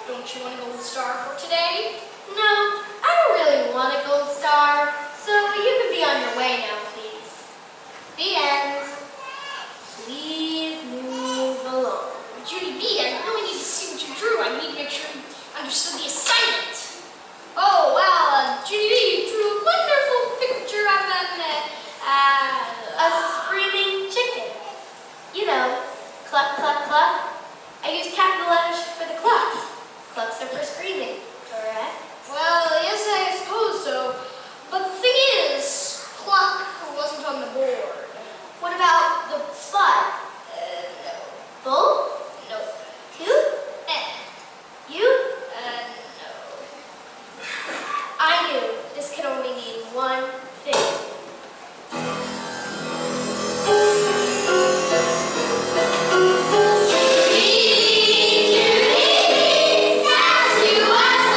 Don't you want a gold star for today? No, I don't really want a gold star, so you can be on your way now, please. The end. Please move along. Junie B, I really need to see what you drew. I need to make sure you understood the assignment. Oh, well, Junie B, you drew a wonderful picture of a screaming chicken. You know, cluck, cluck, cluck. I use capital letters for the clucks. Clucks are for screaming, correct? Well, yes, I suppose so. But the thing is, cluck wasn't on the board. What about the butt? No. Bull? No. Coot? You? No. I knew this could only mean one thing. Junie, tell us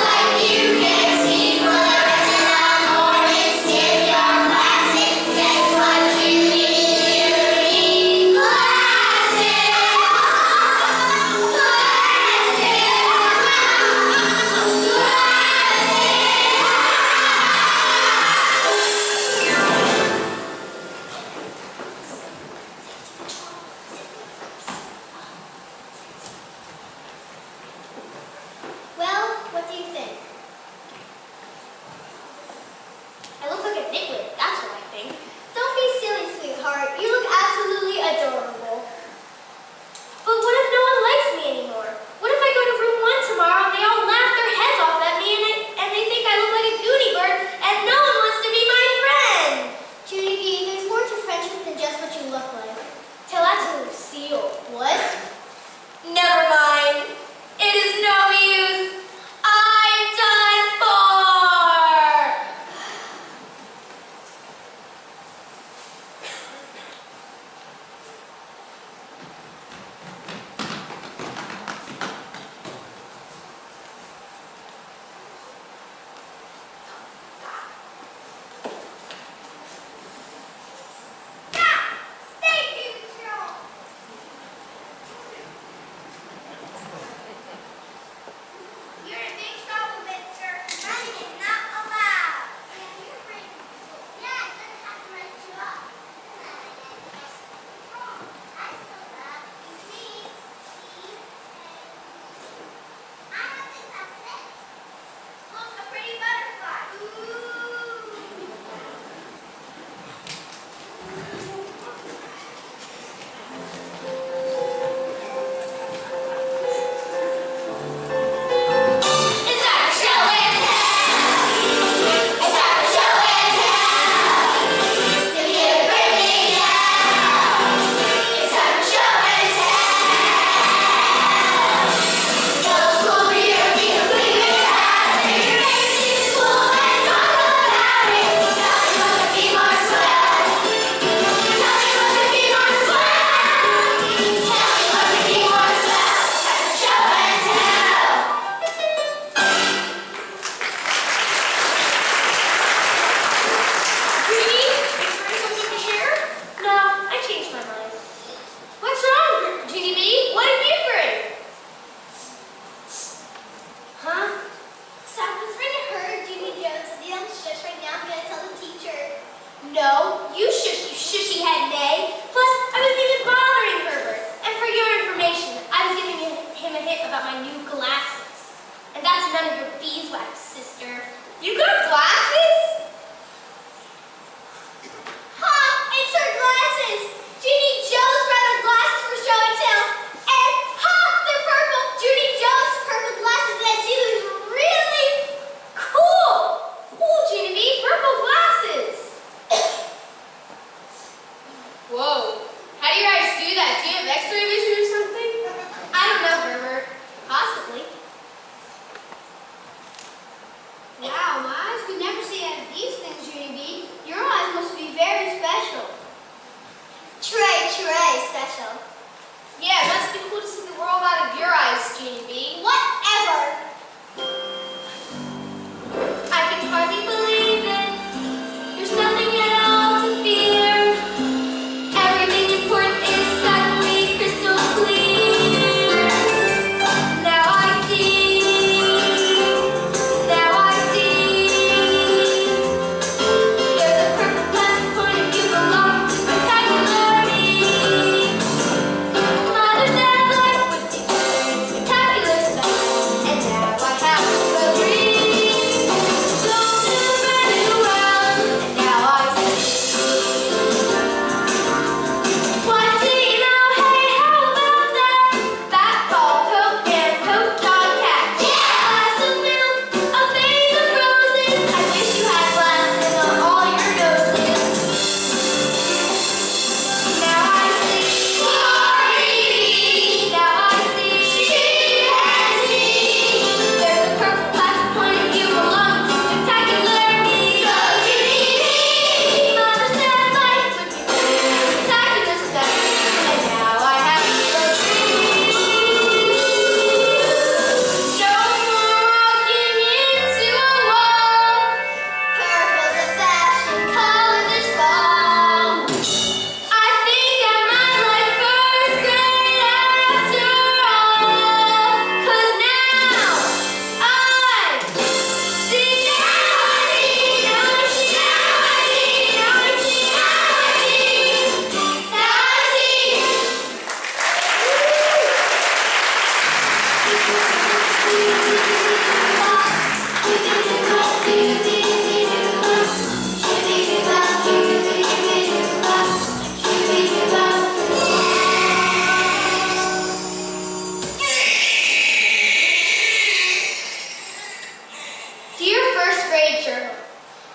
Dear first grade journal,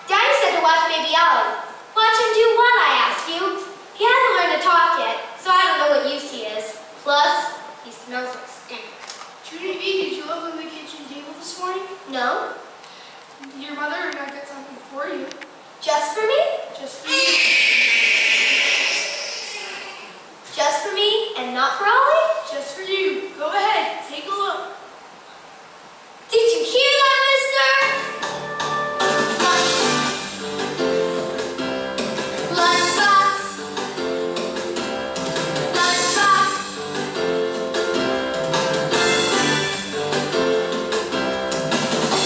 Daddy said to watch Baby Ollie. Watch him do what, I ask you? He hasn't learned to talk yet, so I don't know what use he is. Plus, he smells like stink. Junie B, did you open the kitchen table this morning? No? Your mother and I got something for you. Just for me? Just for you. Just for me and not for Ollie? Just for you. Go ahead, take a look. Did you hear that, mister? Lunchbox. Lunchbox.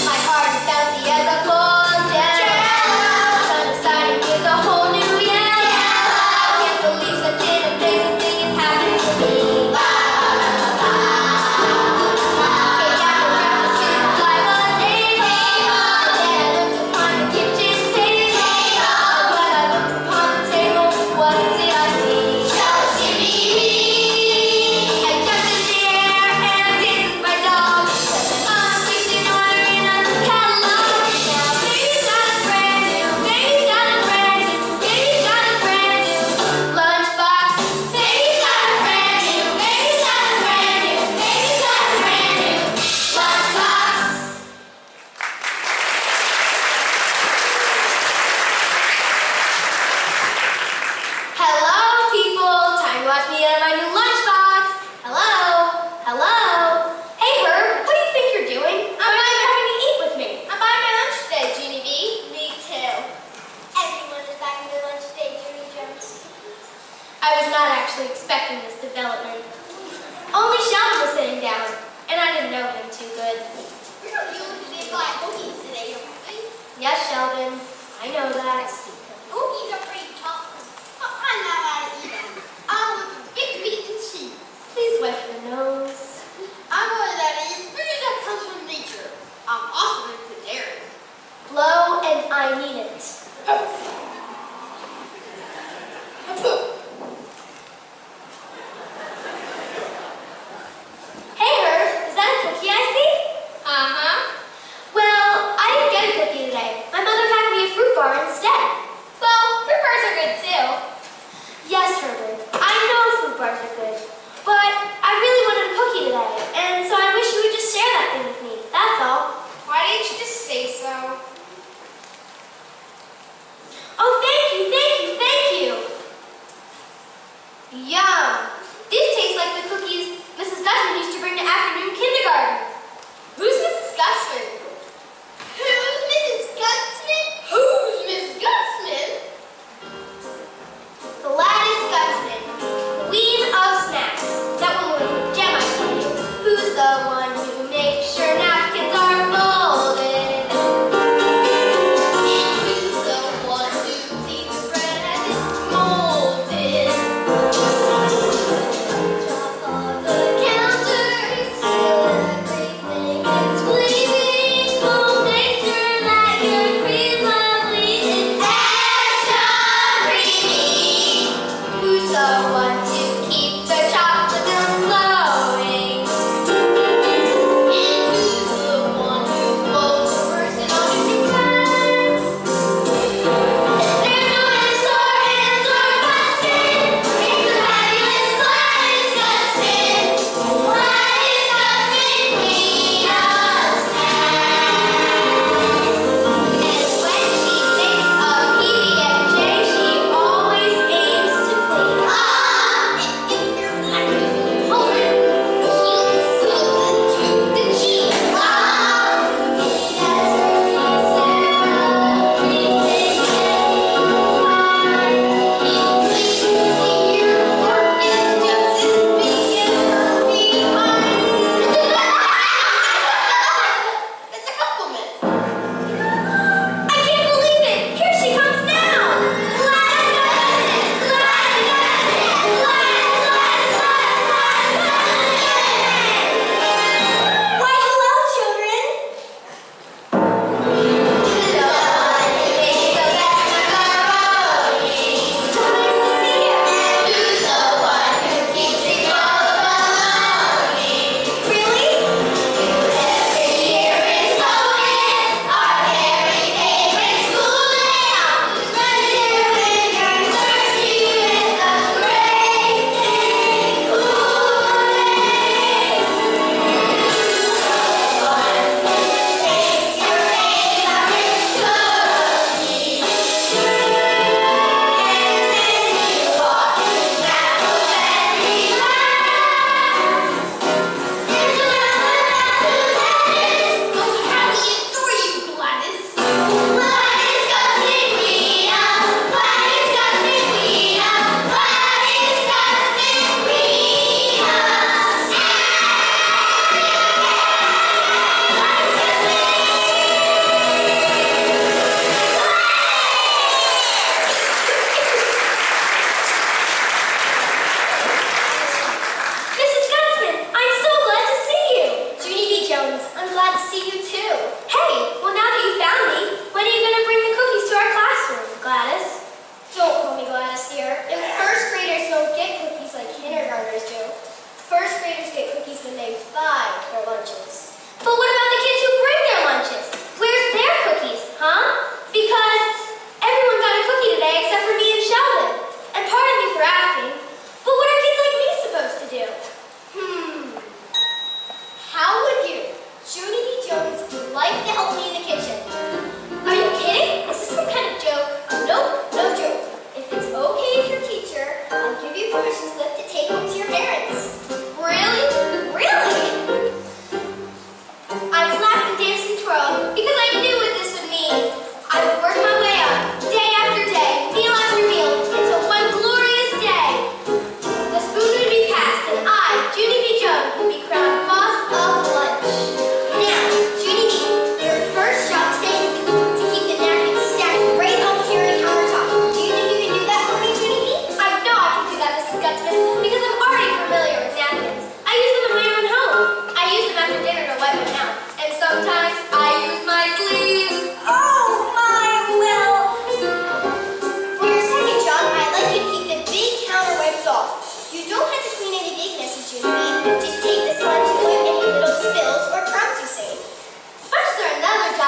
My heart is bouncy as a corn jello. Sun is starting with a whole new yellow. I can't believe such an amazing thing is happening to me. Cake after breakfast seemed like a day. And then I looked upon the kitchen table. And when I looked upon the table, what did I see? I jumped in the air and danced with my dog. I'm placing order in a catalog. Now baby's got a brand new, baby's got a brand new, baby's got a brand new lunchbox. Baby's got a brand new, baby's got a brand new, baby's got a brand new lunchbox. Hello, people. Time to watch me and my new lunchbox. Hello. Hello. Hey, Herb. What do you think you're doing? Why aren't you coming to eat with me? I'm buying my lunch today, Junie B. Me too. Everyone is buying their lunch today, Junie Jones. I was not actually expecting this development. Only Sheldon was sitting down, and I didn't know him too good. We're going to be buying cookies today, aren't we? Yes, Sheldon. I know that. Cookies are pretty tough. I know how to eat them. I'm with big meat and cheese. Please wipe your nose. I'm one that eats food that comes from nature. I'm also into dairy. Blow, and I need it. Hey, Herb. Is that a cookie I see? Uh-huh. Well, I didn't get a cookie today. My mother packed me a fruit bar instead.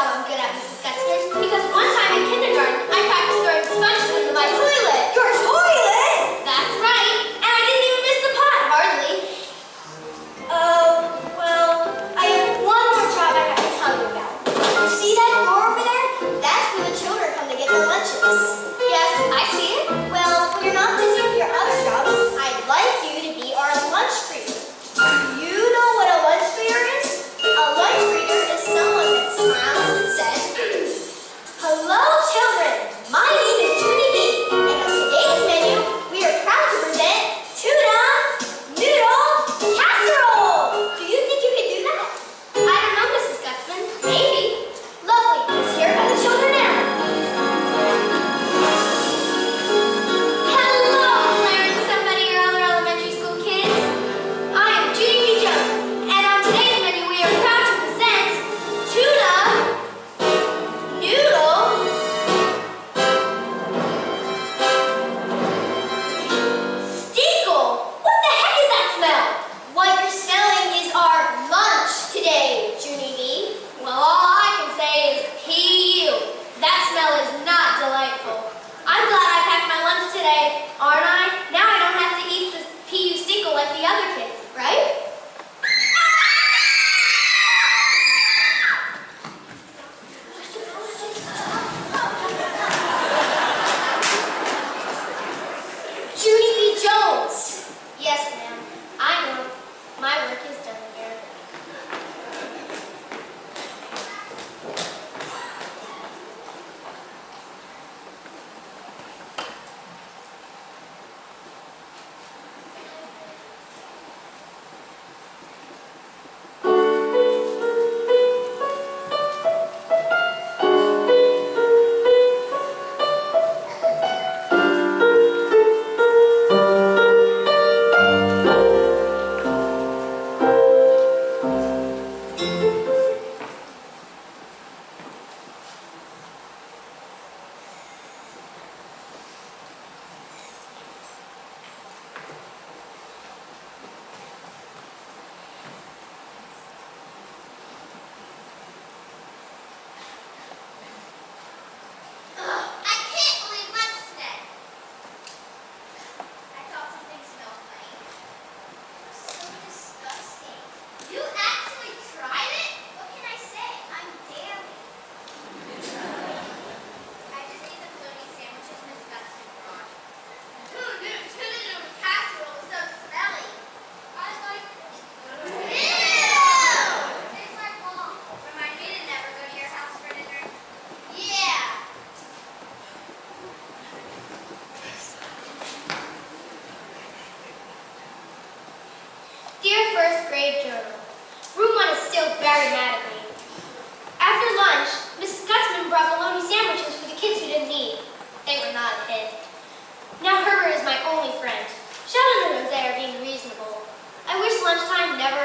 I'm good at, Mrs. Gutzman, because one time in kindergarten, I practiced throwing sponges into my toilet. Your toilet? That's right, and I didn't even miss the pot, hardly. Well, I have one more job I have to tell you about. You see that door over there? That's where the children come to get their lunches. Yes, I see it. Well, when you're not busy with your other jobs, I'd like you to be our lunch greeter. Do you know what a lunch greeter is? A lunch greeter is someone that smiles and says, "Hello, children. My name is Junie B. And on today's menu, we are proud to present tuna noodle casserole." Do you think you could do that? I don't know, Mrs. Gutzman. Maybe. Lovely. Let's hear from the children now. Hello, Clarence, somebody or other elementary school kids. I am Junie B. Jones, and on today's menu we are proud to present tuna noodle steacle. What the heck is that smell? What you're smelling is our lunch today, Junie B. Well, all I can say is pee. That smell is not delightful. I'm glad I packed my lunch today, aren't I? Now I don't have to eat this PU steacle like the other kids, right? Junie B. Jones. Yes, ma'am. I know. My work is done here. I can't believe lunch today. I thought something smelled funny. So disgusting. You actually tried it? What can I say? I'm damning. I just ate the bologna sandwiches Miss Gutzman brought. Tuna casserole is so smelly. I like it. Ew! Tastes like mom. Remind me to never go to your house for dinner. Yeah. Dear first grade journal, room 1 is still very mad at me. After lunch, Mrs. Gutzman brought bologna sandwiches for the kids who didn't eat. They were not a hit. Now Herbert is my only friend. Sheldon and Jose are being reasonable. I wish lunchtime never